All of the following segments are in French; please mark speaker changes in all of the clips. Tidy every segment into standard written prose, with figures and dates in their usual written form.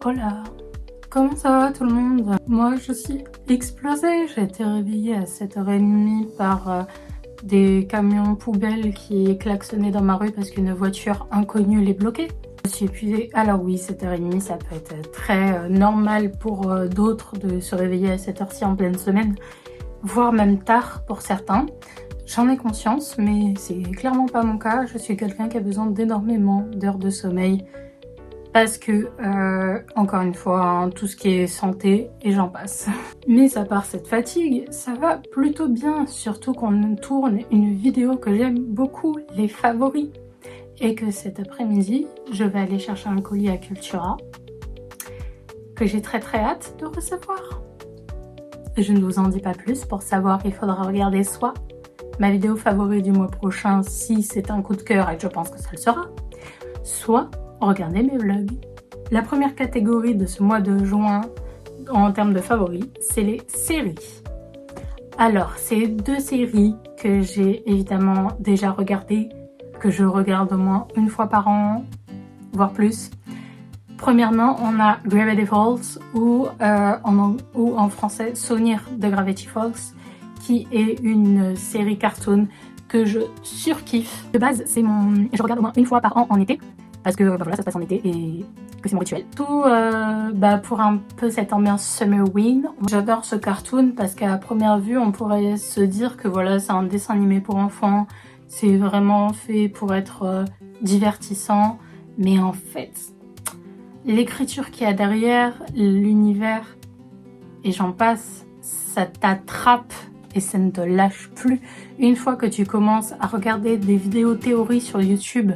Speaker 1: Hola, comment ça va tout le monde? Moi je suis explosée, j'ai été réveillée à 7h30 par des camions poubelles qui klaxonnaient dans ma rue parce qu'une voiture inconnue les bloquait. Je suis épuisée. Alors oui, 7h30 ça peut être très normal pour d'autres de se réveiller à cette heure-ci en pleine semaine, voire même tard pour certains. J'en ai conscience, mais c'est clairement pas mon cas. Je suis quelqu'un qui a besoin d'énormément d'heures de sommeil parce que, encore une fois, hein, tout ce qui est santé et j'en passe. Mais à part cette fatigue, ça va plutôt bien, surtout qu'on tourne une vidéo que j'aime beaucoup, les favoris. Et que cet après-midi, je vais aller chercher un colis à Cultura que j'ai très hâte de recevoir. Je ne vous en dis pas plus, pour savoir il faudra regarder soit ma vidéo favorite du mois prochain si c'est un coup de cœur et je pense que ça le sera, soit regarder mes vlogs. La première catégorie de ce mois de juin en termes de favoris, c'est les séries. Alors, c'est deux séries que j'ai évidemment déjà regardées, que je regarde au moins une fois par an, voire plus. Premièrement, on a Gravity Falls, ou en français Souvenir de Gravity Falls, qui est une série cartoon que je surkiffe. De base, je regarde au moins une fois par an en été, parce que voilà, ça se passe en été et que c'est mon rituel. Tout pour un peu cette ambiance Summerween. J'adore ce cartoon parce qu'à première vue, on pourrait se dire que voilà, c'est un dessin animé pour enfants, c'est vraiment fait pour être divertissant, mais en fait, l'écriture qu'il y a derrière, l'univers, et j'en passe, ça t'attrape et ça ne te lâche plus. Une fois que tu commences à regarder des vidéos théories sur YouTube,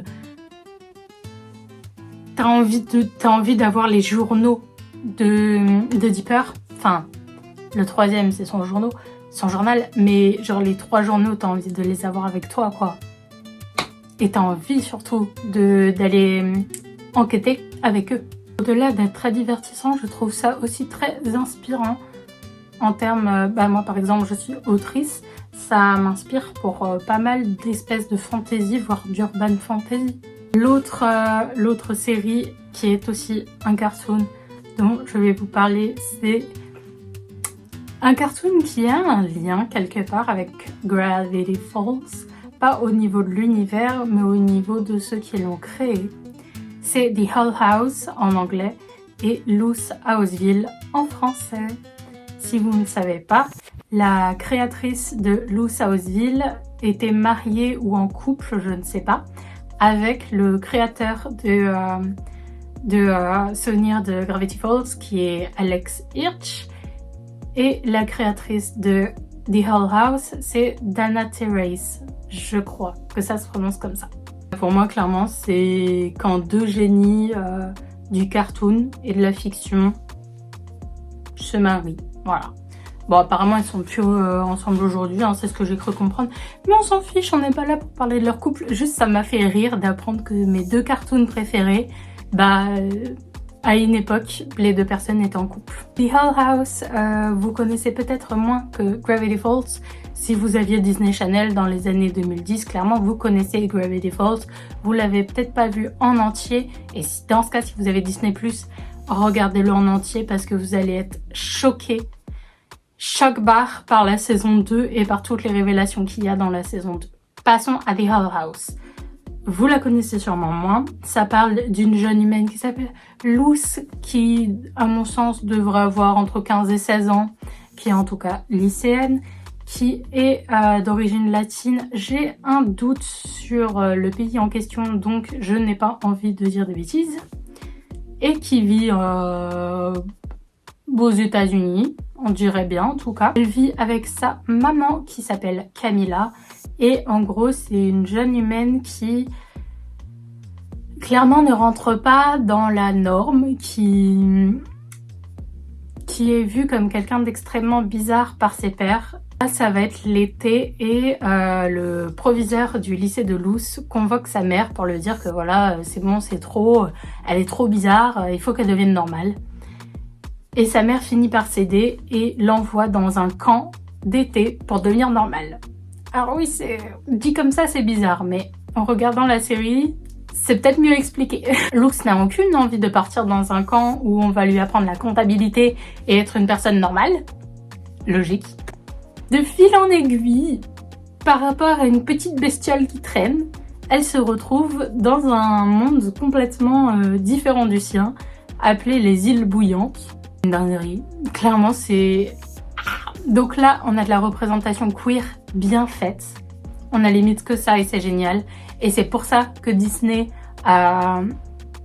Speaker 1: t'as envie d'avoir les journaux de Dipper. Enfin, le troisième, c'est son journal, mais genre les 3 journaux, t'as envie de les avoir avec toi, quoi. Et t'as envie surtout d'aller enquêter avec eux. Au-delà d'être très divertissant, je trouve ça aussi très inspirant en termes... moi, par exemple, je suis autrice. Ça m'inspire pour pas mal d'espèces de fantasy, voire d'urban fantasy. L'autre série qui est aussi un cartoon dont je vais vous parler, c'est un cartoon qui a un lien quelque part avec Gravity Falls, pas au niveau de l'univers, mais au niveau de ceux qui l'ont créé. C'est The Hull House en anglais et Loose Houseville en français. Si vous ne savez pas, la créatrice de Loose Houseville était mariée ou en couple, je ne sais pas, avec le créateur de Souvenir de Gravity Falls, qui est Alex Hirsch, et la créatrice de The Hull House, c'est Dana Terrace. Je crois que ça se prononce comme ça. Pour moi, clairement, c'est quand deux génies du cartoon et de la fiction se marient. Voilà. Bon, apparemment, ils sont plus ensemble aujourd'hui, hein, c'est ce que j'ai cru comprendre. Mais on s'en fiche, on n'est pas là pour parler de leur couple. Juste, ça m'a fait rire d'apprendre que mes 2 cartoons préférés, à une époque, les 2 personnes étaient en couple. The Hull House, vous connaissez peut-être moins que Gravity Falls. Si vous aviez Disney Channel dans les années 2010, clairement, vous connaissez Gravity Falls. Vous l'avez peut-être pas vu en entier. Et dans ce cas, si vous avez Disney+, regardez-le en entier parce que vous allez être choqués. Choc-barre par la saison 2 et par toutes les révélations qu'il y a dans la saison 2. Passons à The Hull House. Vous la connaissez sûrement moins. Ça parle d'une jeune humaine qui s'appelle Luce, qui, à mon sens, devrait avoir entre 15 et 16 ans, qui est en tout cas lycéenne, qui est d'origine latine. J'ai un doute sur le pays en question, donc je n'ai pas envie de dire des bêtises. Et qui vit aux États-Unis, on dirait bien en tout cas. Elle vit avec sa maman qui s'appelle Camilla. Et en gros, c'est une jeune humaine qui clairement ne rentre pas dans la norme, qui est vue comme quelqu'un d'extrêmement bizarre par ses pairs. Là, ça va être l'été et le proviseur du lycée de Luce convoque sa mère pour lui dire que voilà, c'est bon, c'est trop, elle est trop bizarre, il faut qu'elle devienne normale. Et sa mère finit par céder et l'envoie dans un camp d'été pour devenir normale. Alors oui, dit comme ça, c'est bizarre, mais en regardant la série, C'est peut-être mieux expliqué. Lux n'a aucune envie de partir dans un camp où on va lui apprendre la comptabilité et être une personne normale. Logique. De fil en aiguille, par rapport à une petite bestiole qui traîne, elle se retrouve dans un monde complètement différent du sien, appelé les îles bouillantes. Une dinguerie. Clairement, c'est... Donc là, on a de la représentation queer bien faite. On a limite que ça et c'est génial. Et c'est pour ça que Disney a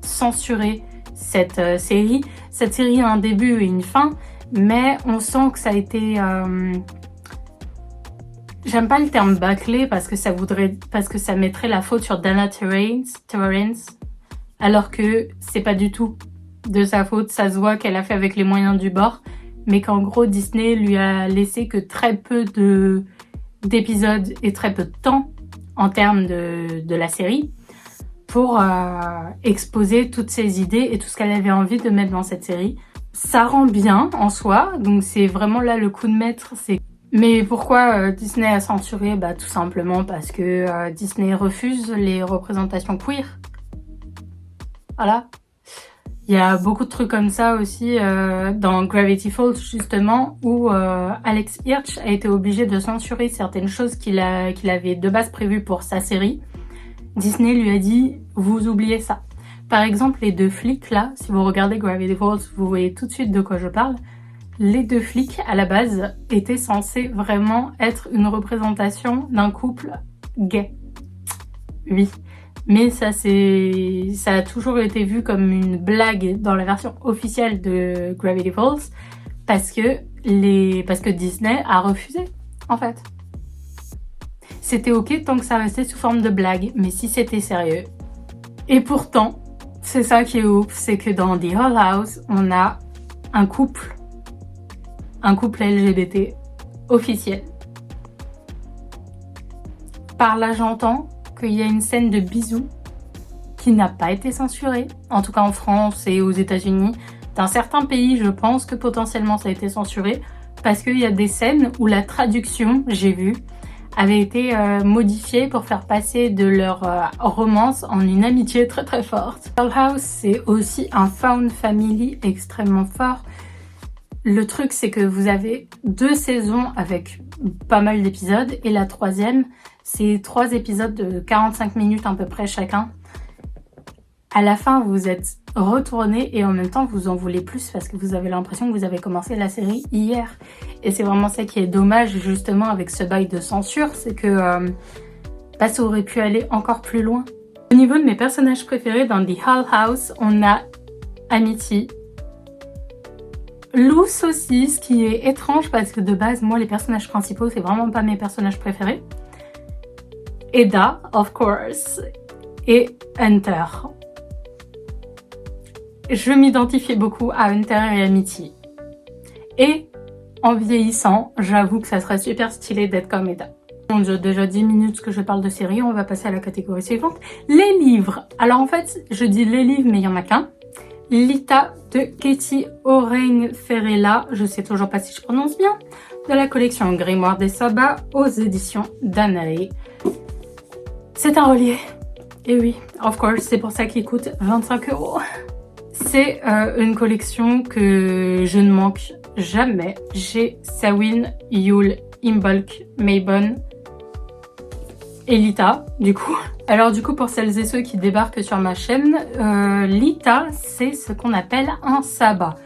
Speaker 1: censuré cette série. Cette série a un début et une fin, mais on sent que ça a été... J'aime pas le terme bâclé parce que ça mettrait la faute sur Dana Terrence, alors que c'est pas du tout de sa faute. Ça se voit qu'elle a fait avec les moyens du bord, mais qu'en gros Disney lui a laissé que très peu d'épisodes et très peu de temps en termes de la série pour exposer toutes ses idées et tout ce qu'elle avait envie de mettre dans cette série. Ça rend bien en soi, donc c'est vraiment là le coup de maître. Mais pourquoi Disney a censuré? Bah tout simplement parce que Disney refuse les représentations queer. Voilà. Il y a beaucoup de trucs comme ça aussi dans Gravity Falls justement, où Alex Hirsch a été obligé de censurer certaines choses qu'il avait de base prévues pour sa série. Disney lui a dit « vous oubliez ça ». Par exemple, les deux flics là, si vous regardez Gravity Falls, vous voyez tout de suite de quoi je parle. Les deux flics, à la base, étaient censés vraiment être une représentation d'un couple gay. Oui. Mais ça a toujours été vu comme une blague dans la version officielle de Gravity Falls parce que Disney a refusé, en fait. C'était ok tant que ça restait sous forme de blague, mais si c'était sérieux. Et pourtant, c'est ça qui est ouf, c'est que dans The Hull House, on a un couple LGBT officiel. Par là, j'entends qu'il y a une scène de bisous qui n'a pas été censurée, en tout cas en France et aux États-Unis. Dans certains pays, je pense que potentiellement ça a été censuré parce qu'il y a des scènes où la traduction, j'ai vu, avait été modifiée pour faire passer de leur romance en une amitié très très forte. Hull House, c'est aussi un found family extrêmement fort. Le truc, c'est que vous avez 2 saisons avec pas mal d'épisodes et la troisième, c'est 3 épisodes de 45 minutes à peu près chacun. À la fin, vous êtes retourné et en même temps, vous en voulez plus parce que vous avez l'impression que vous avez commencé la série hier. Et c'est vraiment ça qui est dommage justement avec ce bail de censure, c'est que ça aurait pu aller encore plus loin. Au niveau de mes personnages préférés dans The Hull House, on a Amity. Luz aussi, ce qui est étrange parce que de base, moi, les personnages principaux, c'est vraiment pas mes personnages préférés. Eda, of course, et Hunter. Je m'identifiais beaucoup à Hunter et Amity. Et en vieillissant, j'avoue que ça serait super stylé d'être comme Eda. Bon, j'ai déjà 10 minutes que je parle de série, on va passer à la catégorie suivante. Les livres. Alors en fait, je dis les livres, mais il n'y en a qu'un. Lita de Katie O'Reilly-Ferrella, je sais toujours pas si je prononce bien, de la collection Grimoire des Sabbats aux éditions Danae. C'est un relié. Et oui, of course, c'est pour ça qu'il coûte 25 €. C'est une collection que je ne manque jamais. J'ai Samhain, Yule, Imbolc, Mabon et Lita, du coup. Alors du coup, pour celles et ceux qui débarquent sur ma chaîne, Lita, c'est ce qu'on appelle un sabbat.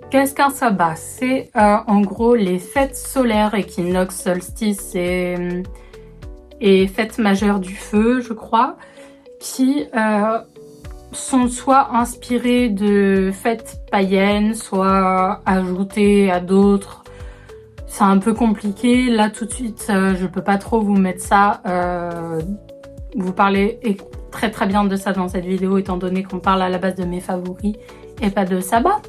Speaker 1: Qu'est-ce qu'un sabbat? C'est en gros les fêtes solaires, équinoxe, solstice et fêtes majeures du feu, je crois, qui sont soit inspirées de fêtes païennes, soit ajoutées à d'autres. C'est un peu compliqué. Là, tout de suite, je peux pas trop vous mettre ça. Vous parlez très très bien de ça dans cette vidéo, étant donné qu'on parle à la base de mes favoris et pas de sabbat.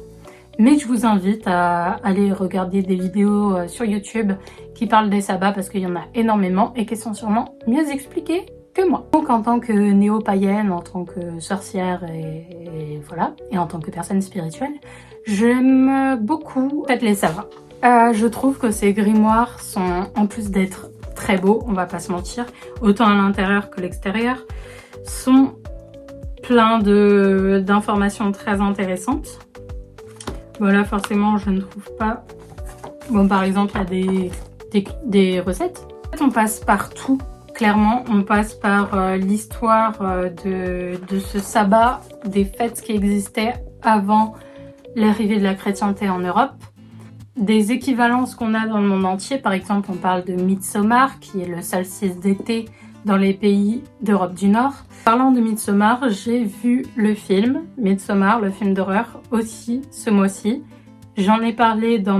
Speaker 1: Mais je vous invite à aller regarder des vidéos sur YouTube qui parlent des sabbats parce qu'il y en a énormément et qui sont sûrement mieux expliquées que moi. Donc en tant que néo-païenne, en tant que sorcière et voilà, et en tant que personne spirituelle, j'aime beaucoup en fait, les sabbats. Je trouve que ces grimoires sont, en plus d'être très beaux, on va pas se mentir, autant à l'intérieur que l'extérieur, sont plein d'informations très intéressantes. Voilà, forcément, je ne trouve pas. Bon, par exemple, il y a des recettes. En fait, on passe par tout. Clairement, on passe par l'histoire de ce sabbat, des fêtes qui existaient avant l'arrivée de la chrétienté en Europe, des équivalences qu'on a dans le monde entier. Par exemple, on parle de Midsommar, qui est le solstice d'été dans les pays d'Europe du Nord. Parlant de Midsommar, j'ai vu le film Midsommar, le film d'horreur, aussi ce mois-ci. J'en ai parlé dans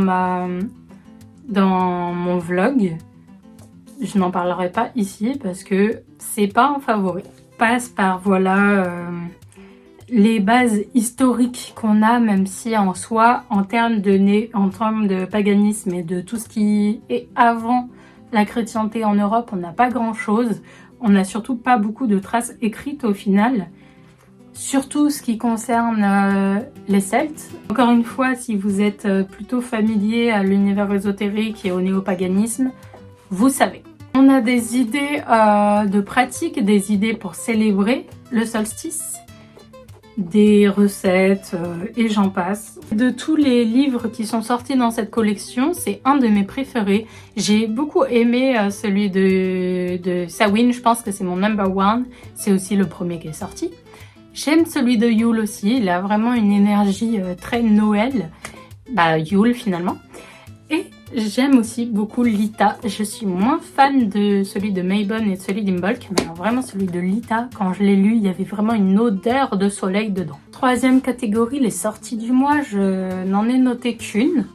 Speaker 1: mon vlog. Je n'en parlerai pas ici parce que c'est pas un favori. On passe par les bases historiques qu'on a, même si en soi, en termes de paganisme et de tout ce qui est avant la chrétienté en Europe, on n'a pas grand chose. On n'a surtout pas beaucoup de traces écrites au final. Surtout ce qui concerne les Celtes. Encore une fois, si vous êtes plutôt familier à l'univers ésotérique et au néopaganisme, vous savez. On a des idées de pratique, des idées pour célébrer le solstice, des recettes et j'en passe. De tous les livres qui sont sortis dans cette collection, c'est un de mes préférés. J'ai beaucoup aimé celui de Samhain, je pense que c'est mon number one. C'est aussi le premier qui est sorti. J'aime celui de Yule aussi, il a vraiment une énergie très Noël. Yule finalement. Et j'aime aussi beaucoup Lita. Je suis moins fan de celui de Mabon et de celui d'Imbolc, mais alors vraiment celui de Lita, quand je l'ai lu, il y avait vraiment une odeur de soleil dedans. Troisième catégorie, les sorties du mois, je n'en ai noté qu'une.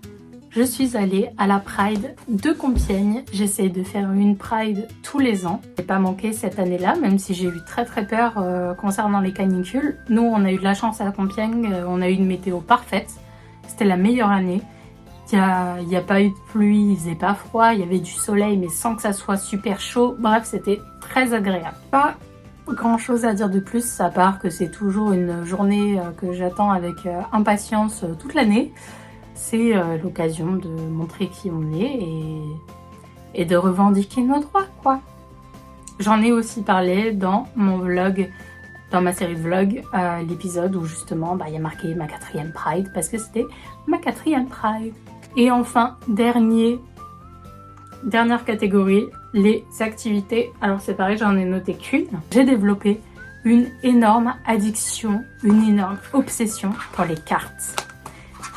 Speaker 1: Je suis allée à la Pride de Compiègne. J'essaie de faire une Pride tous les ans. J'ai pas manqué cette année-là, même si j'ai eu très peur concernant les canicules. Nous, on a eu de la chance à Compiègne, on a eu une météo parfaite. C'était la meilleure année. Il n'y a pas eu de pluie, il faisait pas froid, il y avait du soleil mais sans que ça soit super chaud. Bref, c'était très agréable. Pas grand chose à dire de plus, à part que c'est toujours une journée que j'attends avec impatience toute l'année. C'est l'occasion de montrer qui on est et de revendiquer nos droits, quoi. J'en ai aussi parlé dans mon vlog, dans ma série de vlogs, l'épisode où justement il y a marqué ma 4e Pride parce que c'était ma 4e Pride. Et enfin, dernière catégorie, les activités. Alors c'est pareil, j'en ai noté qu'une. J'ai développé une énorme addiction, une énorme obsession pour les cartes.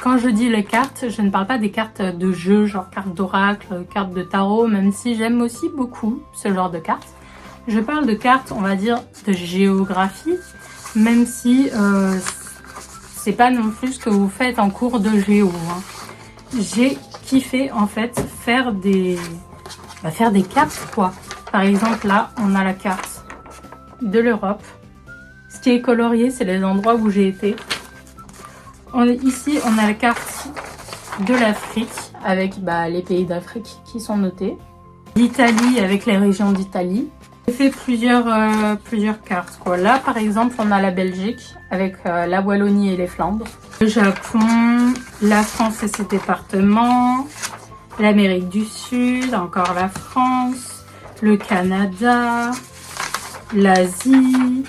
Speaker 1: Quand je dis les cartes, je ne parle pas des cartes de jeu, genre cartes d'oracle, cartes de tarot, même si j'aime aussi beaucoup ce genre de cartes. Je parle de cartes, on va dire, de géographie, même si c'est pas non plus ce que vous faites en cours de géo. J'ai kiffé en fait faire des cartes quoi. Par exemple là, on a la carte de l'Europe. Ce qui est colorié, c'est les endroits où j'ai été. Ici, on a la carte de l'Afrique avec les pays d'Afrique qui sont notés. L'Italie avec les régions d'Italie. J'ai fait plusieurs cartes quoi. Là par exemple on a la Belgique avec la Wallonie et les Flandres, le Japon, la France et ses départements, l'Amérique du Sud, encore la France, le Canada, l'Asie,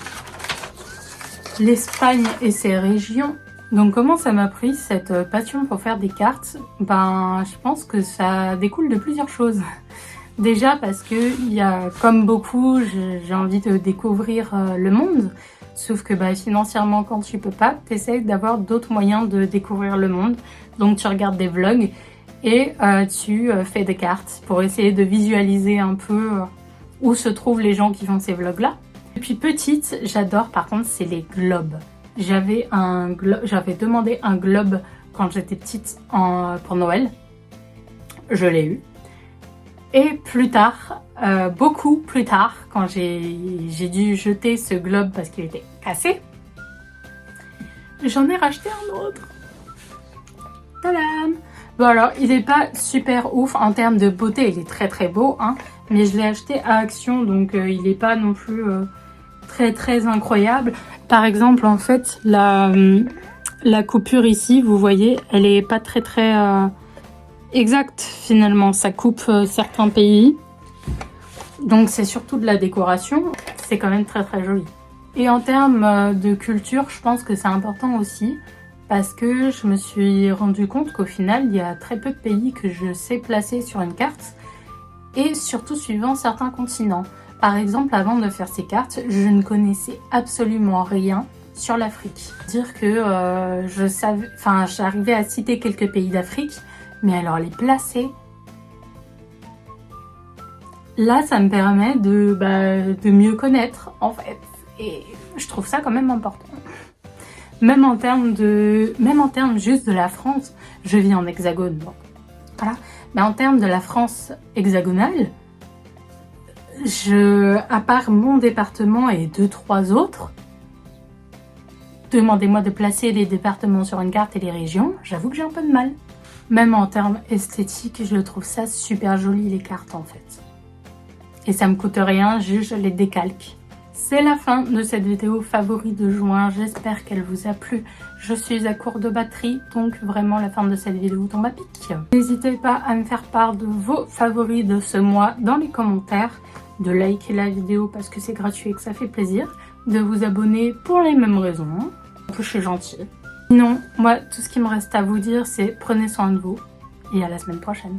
Speaker 1: l'Espagne et ses régions. Donc comment ça m'a pris cette passion pour faire des cartes? Je pense que ça découle de plusieurs choses. Déjà parce que comme beaucoup, j'ai envie de découvrir le monde. Sauf que financièrement, quand tu peux pas, tu essaies d'avoir d'autres moyens de découvrir le monde. Donc tu regardes des vlogs et tu fais des cartes pour essayer de visualiser un peu où se trouvent les gens qui font ces vlogs-là. Depuis petite, j'adore par contre, c'est les globes. J'avais demandé un globe quand j'étais petite pour Noël. Je l'ai eu. Et plus tard, beaucoup plus tard, quand j'ai dû jeter ce globe parce qu'il était cassé, j'en ai racheté un autre. Tadam! Bon alors, il n'est pas super ouf en termes de beauté, il est très très beau, mais je l'ai acheté à Action, donc il n'est pas non plus très très incroyable. Par exemple, en fait, la coupure ici, vous voyez, elle n'est pas très très... exact finalement, ça coupe certains pays, donc c'est surtout de la décoration, c'est quand même très très joli. Et en termes de culture, je pense que c'est important aussi parce que je me suis rendu compte qu'au final, il y a très peu de pays que je sais placer sur une carte et surtout suivant certains continents. Par exemple, avant de faire ces cartes, je ne connaissais absolument rien sur l'Afrique. Dire que j'arrivais à citer quelques pays d'Afrique, mais alors les placer, là, ça me permet de mieux connaître, en fait. Et je trouve ça quand même important. Même en termes juste de la France, je vis en hexagone, bon, voilà. Mais en termes de la France hexagonale, à part mon département et 2-3 autres, demandez-moi de placer les départements sur une carte et les régions, j'avoue que j'ai un peu de mal. Même en termes esthétiques, je trouve ça super joli les cartes en fait. Et ça me coûte rien, juste je les décalque. C'est la fin de cette vidéo favori de juin, j'espère qu'elle vous a plu. Je suis à court de batterie, donc vraiment la fin de cette vidéo tombe à pic. N'hésitez pas à me faire part de vos favoris de ce mois dans les commentaires, de liker la vidéo parce que c'est gratuit et que ça fait plaisir, de vous abonner pour les mêmes raisons, que je suis gentille. Sinon, moi, tout ce qui me reste à vous dire, c'est prenez soin de vous et à la semaine prochaine.